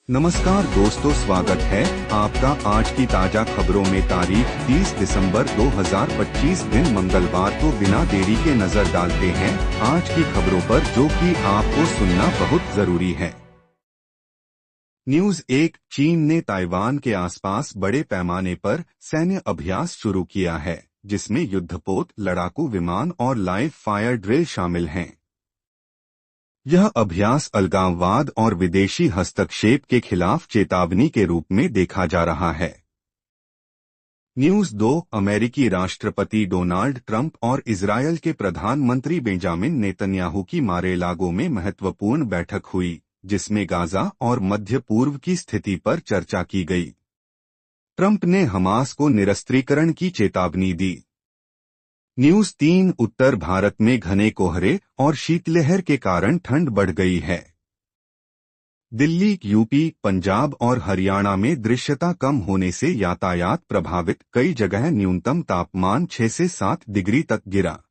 नमस्कार दोस्तों, स्वागत है आपका आज की ताजा खबरों में। तारीख 30 दिसंबर 2025 दिन मंगलवार को बिना देरी के नजर डालते हैं आज की खबरों पर, जो कि आपको सुनना बहुत जरूरी है। न्यूज़ 1। चीन ने ताइवान के आसपास बड़े पैमाने पर सैन्य अभ्यास शुरू किया है, जिसमें युद्धपोत, लड़ाकू विमान और लाइव फायर ड्रिल शामिल हैं। यह अभ्यास अलगाववाद और विदेशी हस्तक्षेप के खिलाफ चेतावनी के रूप में देखा जा रहा है। न्यूज़ 2। अमेरिकी राष्ट्रपति डोनाल्ड ट्रंप और इजरायल के प्रधानमंत्री बेंजामिन नेतन्याहू की मारे-लागो में महत्वपूर्ण बैठक हुई, जिसमें गाजा और मध्य पूर्व की स्थिति पर चर्चा की गई। ट्रंप ने हमास को निरस्त्रीकरण की चेतावनी दी। न्यूज़ 3। उत्तर भारत में घने कोहरे और शीतलहर के कारण ठंड बढ़ गई है। दिल्ली, यूपी, पंजाब और हरियाणा में दृश्यता कम होने से यातायात प्रभावित। कई जगह न्यूनतम तापमान 6 से 7 डिग्री तक गिरा।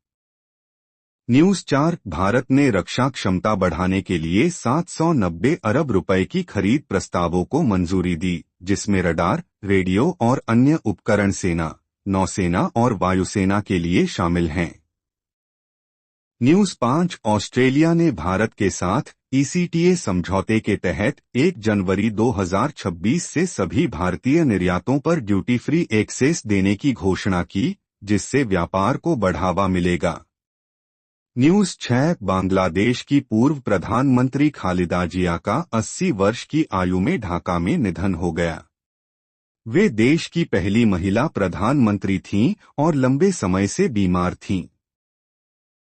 न्यूज़ 4। भारत ने रक्षा क्षमता बढ़ाने के लिए 790 अरब रुपए की खरीद प्रस्तावों को मंजूरी दी, जिसमें रडार, रेडियो और अन्य उपकरण सेना, नौसेना और वायुसेना के लिए शामिल हैं। न्यूज़ 5। ऑस्ट्रेलिया ने भारत के साथ ECTA समझौते के तहत 1 जनवरी 2026 से सभी भारतीय निर्यातों पर ड्यूटी फ्री एक्सेस देने की घोषणा की, जिससे व्यापार को बढ़ावा मिलेगा। न्यूज़ 6। बांग्लादेश की पूर्व प्रधानमंत्री खालिदा जिया का 80 वर्ष की आयु में ढाका में निधन हो गया। वे देश की पहली महिला प्रधानमंत्री थीं और लंबे समय से बीमार थीं।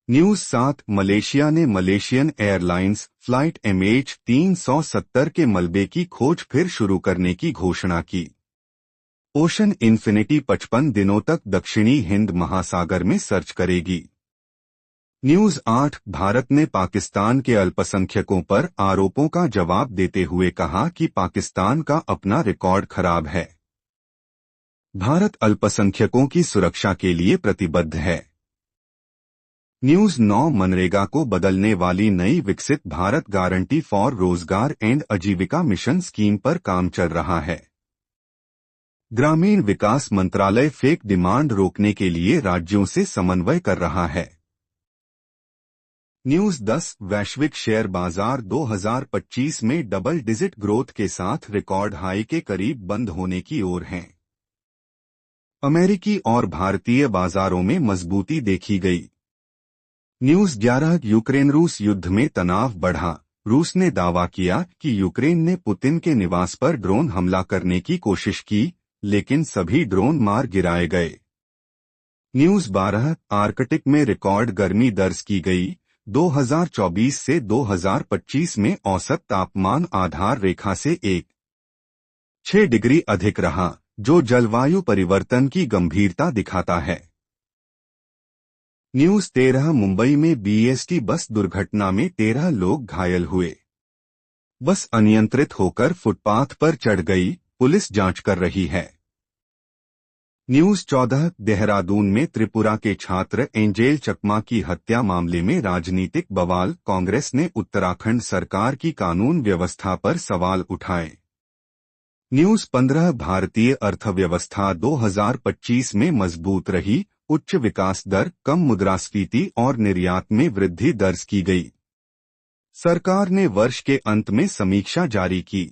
न्यूज़ 7। मलेशिया ने मलेशियन एयरलाइंस फ्लाइट MH370 के मलबे की खोज फिर शुरू करने की घोषणा की। ओशन इन्फिनिटी 55 दिनों तक दक्षिणी हिंद महासागर में सर्च करेगी। न्यूज़ 8। भारत ने पाकिस्तान के अल्पसंख्यकों पर आरोपों का जवाब देते हुए कहा कि पाकिस्तान का अपना रिकॉर्ड खराब है। भारत अल्पसंख्यकों की सुरक्षा के लिए प्रतिबद्ध है। न्यूज़ 9। मनरेगा को बदलने वाली नई विकसित भारत गारंटी फॉर रोजगार एंड आजीविका मिशन स्कीम पर काम चल रहा है। ग्रामीण विकास मंत्रालय फेक डिमांड रोकने के लिए राज्यों से समन्वय कर रहा है। न्यूज़ 10। वैश्विक शेयर बाजार 2025 में डबल डिजिट ग्रोथ के साथ रिकॉर्ड हाई के करीब बंद होने की ओर हैं। अमेरिकी और भारतीय बाजारों में मजबूती देखी गई। न्यूज़ 11। यूक्रेन रूस युद्ध में तनाव बढ़ा। रूस ने दावा किया कि यूक्रेन ने पुतिन के निवास पर ड्रोन हमला करने की कोशिश की, लेकिन सभी ड्रोन मार गिराए गए। न्यूज़ 12। आर्कटिक में रिकॉर्ड गर्मी दर्ज की गई। 2024 से 2025 में औसत तापमान आधार रेखा से 1.6 डिग्री अधिक रहा, जो जलवायु परिवर्तन की गंभीरता दिखाता है। न्यूज़ 13। मुंबई में BST बस दुर्घटना में 13 लोग घायल हुए। बस अनियंत्रित होकर फुटपाथ पर चढ़ गई, पुलिस जांच कर रही है। न्यूज़ 14। देहरादून में त्रिपुरा के छात्र एंजेल चकमा की हत्या मामले में राजनीतिक बवाल। कांग्रेस ने उत्तराखंड सरकार की कानून व्यवस्था पर सवाल उठाए। न्यूज़ 15। भारतीय अर्थव्यवस्था 2025 में मजबूत रही। उच्च विकास दर, कम मुद्रास्फीति और निर्यात में वृद्धि दर्ज की गई। सरकार ने वर्ष के अंत में समीक्षा जारी की।